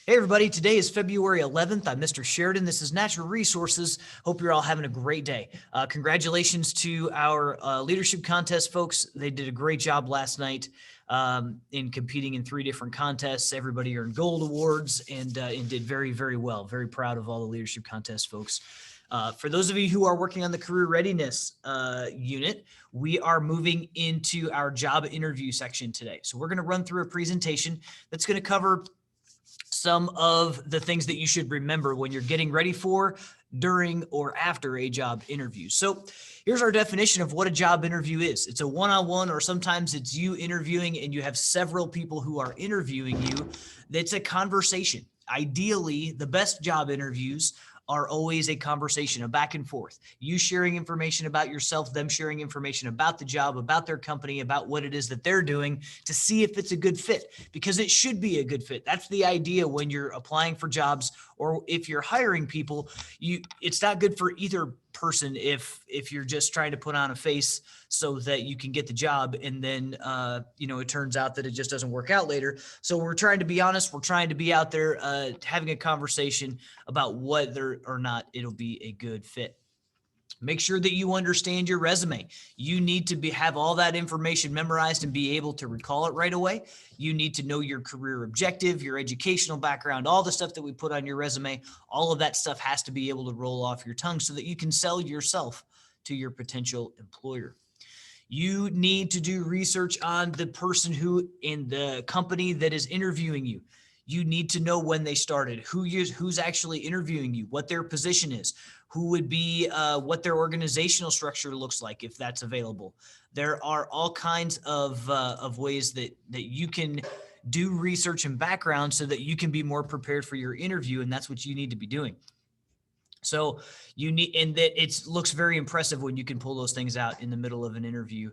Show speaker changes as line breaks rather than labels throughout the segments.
Hey, everybody. Today is February 11th. I'm Mr. Sheridan. This is Natural Resources. Hope you're all having a great day. Congratulations to our leadership contest folks. They did a great job last night in competing in 3 different contests. Everybody earned gold awards and did very, very well. Very proud of all the leadership contest folks. For those of you who are working on the career readiness unit, we are moving into our job interview section today. So we're going to run through a presentation that's going to cover some of the things that you should remember when you're getting ready for, during, or after a job interview. So here's our definition of what a job interview is. It's a one-on-one, or sometimes it's you interviewing and you have several people who are interviewing you. It's a conversation. Ideally, the best job interviews are always a conversation, a back and forth. You sharing information about yourself, them sharing information about the job, about their company, about what it is that they're doing to see if it's a good fit, because it should be a good fit. That's the idea when you're applying for jobs, or if you're hiring people. It's not good for either person if you're just trying to put on a face so that you can get the job, and then it turns out that it just doesn't work out later. So we're trying to be honest. We're trying to be out there having a conversation about whether or not it'll be a good fit. Make sure that you understand your resume. You need to have all that information memorized and be able to recall it right away. You need to know your career objective, your educational background, all the stuff that we put on your resume. All of that stuff has to be able to roll off your tongue so that you can sell yourself to your potential employer. You need to do research on the person who in the company that is interviewing you. You need to know when they started, who's actually interviewing you, what their position is, who would be, what their organizational structure looks like if that's available. There are all kinds of ways that you can do research and background so that you can be more prepared for your interview, and that's what you need to be doing. So you need, and that it looks very impressive when you can pull those things out in the middle of an interview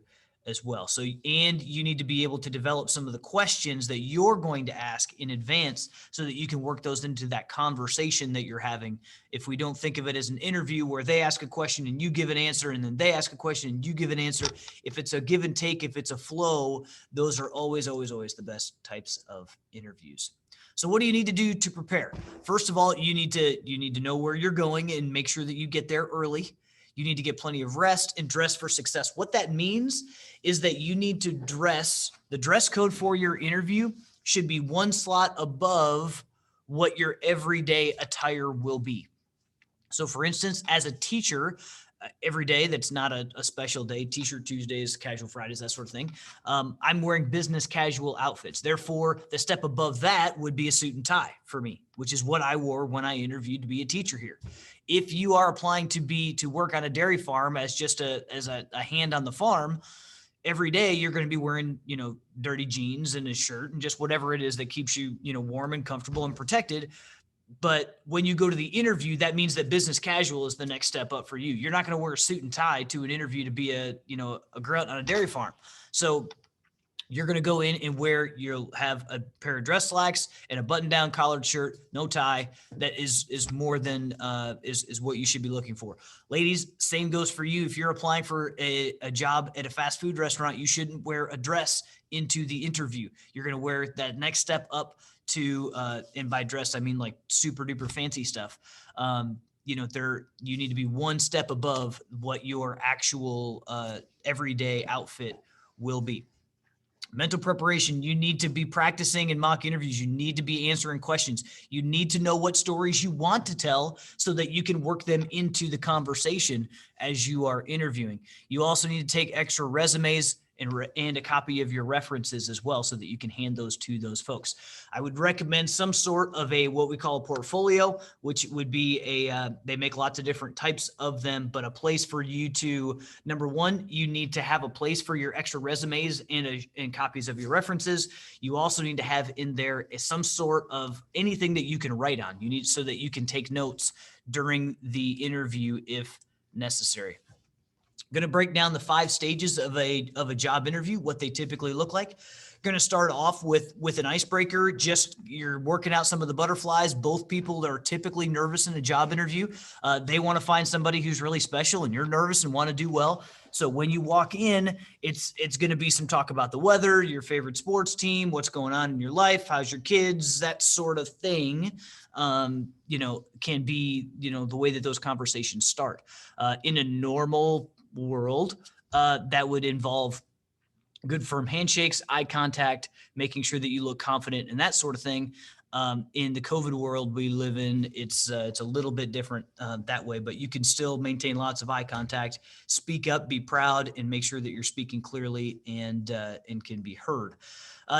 as well. So, and you need to be able to develop some of the questions that you're going to ask in advance so that you can work those into that conversation that you're having. If we don't think of it as an interview where they ask a question and you give an answer, and then they ask a question and you give an answer, if it's a give and take, if it's a flow, those are always, always, always the best types of interviews. So what do you need to do to prepare? First of all, you need to know where you're going and make sure that you get there early. You need to get plenty of rest and dress for success. What that means is that you need to dress. The dress code for your interview should be one slot above what your everyday attire will be. So for instance, as a teacher, every day that's not a special day, T-shirt Tuesdays, casual Fridays, that sort of thing, I'm wearing business casual outfits. Therefore, the step above that would be a suit and tie for me, which is what I wore when I interviewed to be a teacher here. If you are applying to work on a dairy farm as just a hand on the farm, every day you're going to be wearing, dirty jeans and a shirt and just whatever it is that keeps you, warm and comfortable and protected. But when you go to the interview, that means that business casual is the next step up for you. You're not going to wear a suit and tie to an interview to be a grunt on a dairy farm. So you're going to go in and you'll have a pair of dress slacks and a button-down collared shirt, no tie. That is more than is what you should be looking for. Ladies, same goes for you. If you're applying for a job at a fast food restaurant, you shouldn't wear a dress into the interview. You're going to wear that next step up to, and by dress, I mean like super duper fancy stuff. You need to be one step above what your actual everyday outfit will be. Mental preparation. You need to be practicing in mock interviews. You need to be answering questions. You need to know what stories you want to tell so that you can work them into the conversation as you are interviewing. You also need to take extra resumes and a copy of your references as well so that you can hand those to those folks. I would recommend some sort of what we call a portfolio, which would be they make lots of different types of them, but a place for you to, number one, you need to have a place for your extra resumes and copies of your references. You also need to have in there some sort of anything that you can write on. You need so that you can take notes during the interview if necessary. I'm going to break down the 5 stages of a job interview, what they typically look like. going to start off with an icebreaker. Just you're working out some of the butterflies. Both people are typically nervous in a job interview. They want to find somebody who's really special, and you're nervous and want to do well. So when you walk in, it's going to be some talk about the weather, your favorite sports team, what's going on in your life, how's your kids, that sort of thing. Can be, the way that those conversations start. In a normal world, that would involve good firm handshakes, eye contact, making sure that you look confident and that sort of thing. In the COVID world we live in, it's a little bit different that way, but you can still maintain lots of eye contact, speak up, be proud, and make sure that you're speaking clearly and can be heard.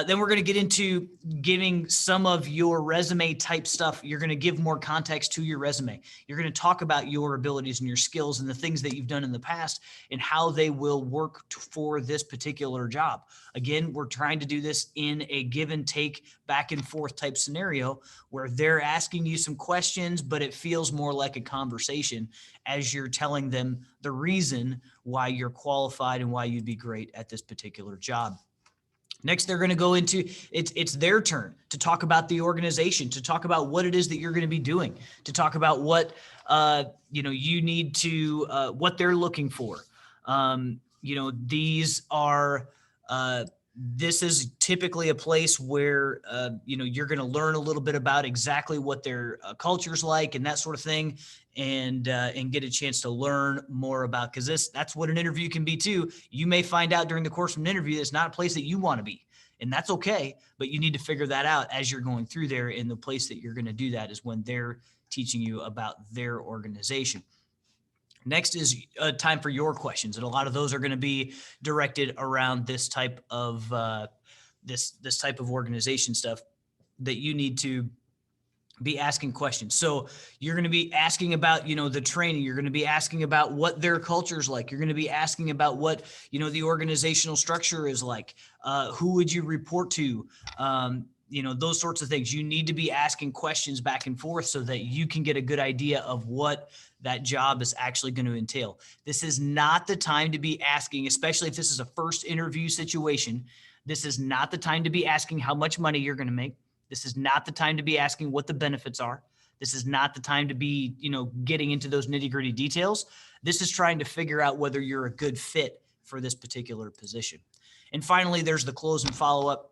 Then we're going to get into giving some of your resume type stuff. You're going to give more context to your resume. You're going to talk about your abilities and your skills and the things that you've done in the past and how they will work for this particular job. Again, we're trying to do this in a give and take, back and forth type scenario where they're asking you some questions, but it feels more like a conversation as you're telling them the reason why you're qualified and why you'd be great at this particular job. Next, they're going to go into, it's their turn to talk about the organization, to talk about what it is that you're going to be doing, to talk about what, you need to, what they're looking for. This is typically a place where, you're going to learn a little bit about exactly what their culture's like and that sort of thing, and get a chance to learn more about, because that's what an interview can be too. You may find out during the course of an interview that's not a place that you want to be, and that's okay, but you need to figure that out as you're going through there. And the place that you're going to do that is when they're teaching you about their organization. Next is time for your questions, and a lot of those are going to be directed around this type of this type of organization stuff that you need to be asking questions. So you're going to be asking about, the training. You're going to be asking about what their culture is like. You're going to be asking about what, the organizational structure is like. Who would you report to? Those sorts of things. You need to be asking questions back and forth so that you can get a good idea of what that job is actually going to entail. This is not the time to be asking, especially if this is a first interview situation. This is not the time to be asking how much money you're going to make. This is not the time to be asking what the benefits are. This is not the time to be, getting into those nitty-gritty details. This is trying to figure out whether you're a good fit for this particular position. And finally, there's the close and follow-up.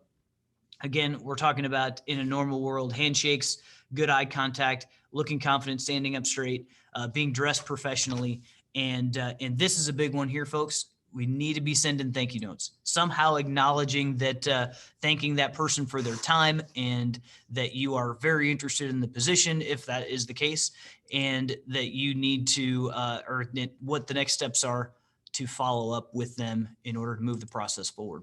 Again, we're talking about, in a normal world, handshakes, good eye contact, looking confident, standing up straight, being dressed professionally. And this is a big one here, folks. We need to be sending thank you notes, somehow acknowledging that, thanking that person for their time and that you are very interested in the position, if that is the case, and that you need to, or what the next steps are to follow up with them in order to move the process forward.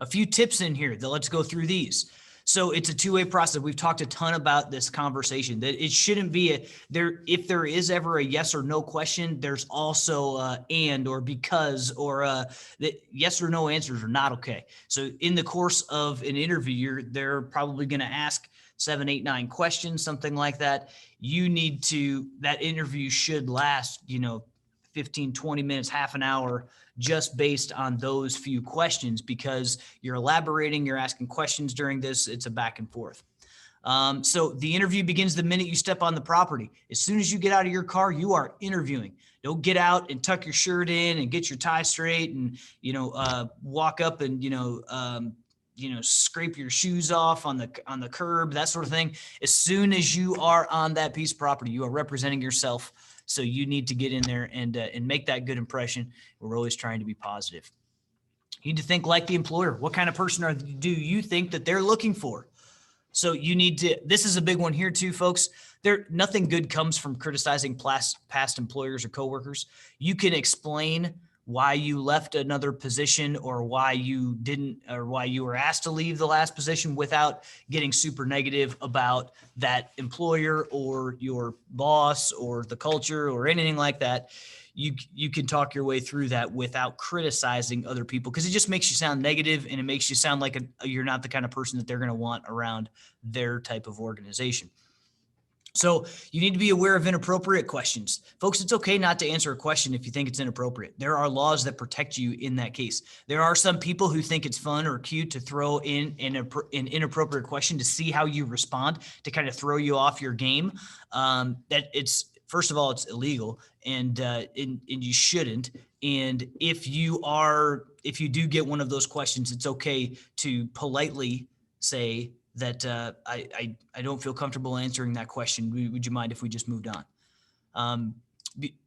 A few tips in here that let's go through these. So it's a two-way process. We've talked a ton about this conversation, that it shouldn't be if there is ever a yes or no question, there's also and or because or that yes or no answers are not okay. So in the course of an interview, they're probably going to ask 7, 8, 9 questions, something like that. That interview should last, 15, 20 minutes, half an hour, just based on those few questions, because you're elaborating, you're asking questions during this. It's a back and forth. So the interview begins the minute you step on the property. As soon as you get out of your car, you are interviewing. Don't get out and tuck your shirt in and get your tie straight and, walk up and, scrape your shoes off on the curb, that sort of thing. As soon as you are on that piece of property, you are representing yourself. So you need to get in there and make that good impression. We're always trying to be positive. You need to think like the employer. What kind of person do you think that they're looking for? So you need to, this is a big one here too, folks. Nothing good comes from criticizing past employers or coworkers. You can explain why you left another position or why you didn't, or why you were asked to leave the last position without getting super negative about that employer or your boss or the culture or anything like that. You can talk your way through that without criticizing other people, because it just makes you sound negative and it makes you sound like you're not the kind of person that they're going to want around their type of organization. So you need to be aware of inappropriate questions. Folks, it's okay not to answer a question if you think it's inappropriate. There are laws that protect you in that case. There are some people who think it's fun or cute to throw in an inappropriate question to see how you respond, to kind of throw you off your game. That it's, first of all, it's illegal, and you shouldn't. And if you do get one of those questions, it's okay to politely say that I don't feel comfortable answering that question. Would you mind if we just moved on?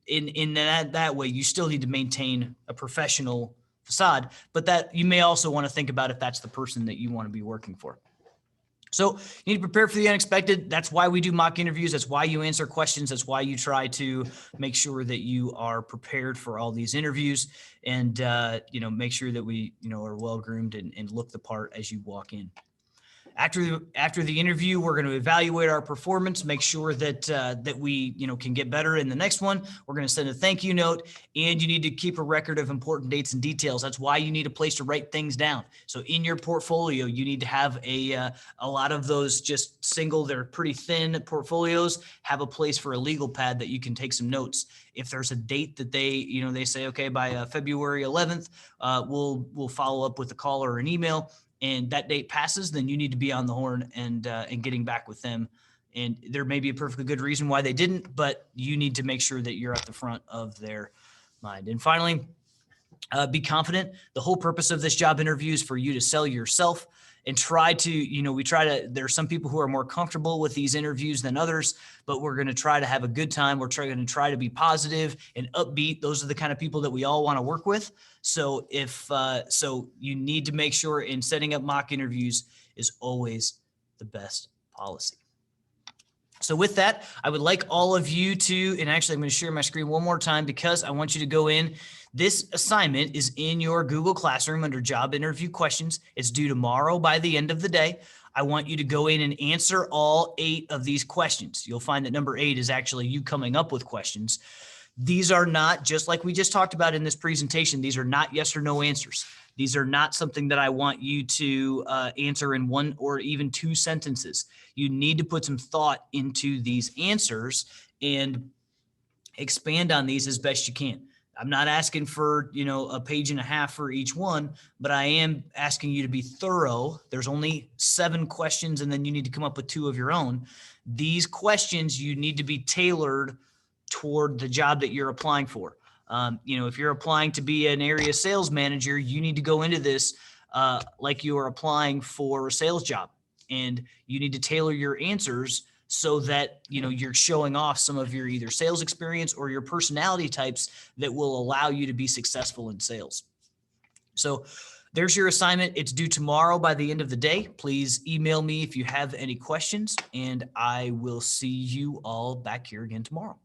In that way, you still need to maintain a professional facade, but that you may also want to think about if that's the person that you want to be working for. So you need to prepare for the unexpected. That's why we do mock interviews. That's why you answer questions. That's why you try to make sure that you are prepared for all these interviews, and make sure that we are well groomed and look the part as you walk in. After the interview, we're going to evaluate our performance, make sure that we can get better in the next one. We're going to send a thank you note, and you need to keep a record of important dates and details. That's why you need a place to write things down. So in your portfolio, you need to have a lot of those just single, they're pretty thin portfolios, have a place for a legal pad that you can take some notes. If there's a date that they say, okay, by February 11th, we'll follow up with a call or an email, and that date passes, then you need to be on the horn and getting back with them. And there may be a perfectly good reason why they didn't, but you need to make sure that you're at the front of their mind. And finally, be confident. The whole purpose of this job interview is for you to sell yourself and there's some people who are more comfortable with these interviews than others, but we're going to try to have a good time. We're going to try to be positive and upbeat. Those are the kind of people that we all want to work with. So so you need to make sure in setting up mock interviews is always the best policy. So with that, I would like all of you to, and actually I'm going to share my screen one more time because I want you to go in. This assignment is in your Google Classroom under job interview questions. It's due tomorrow by the end of the day. I want you to go in and answer all 8 of these questions. You'll find that number 8 is actually you coming up with questions. These are not, just like we just talked about in this presentation, these are not yes or no answers. These are not something that I want you to answer in 1 or even 2 sentences. You need to put some thought into these answers and expand on these as best you can. I'm not asking for, a page and a half for each one, but I am asking you to be thorough. There's only 7 questions, and then you need to come up with 2 of your own. These questions, you need to be tailored toward the job that you're applying for. If you're applying to be an area sales manager, you need to go into this like you are applying for a sales job, and you need to tailor your answers so that you're showing off some of your either sales experience or your personality types that will allow you to be successful in sales. So there's your assignment. It's due tomorrow by the end of the day. Please email me if you have any questions, and I will see you all back here again tomorrow.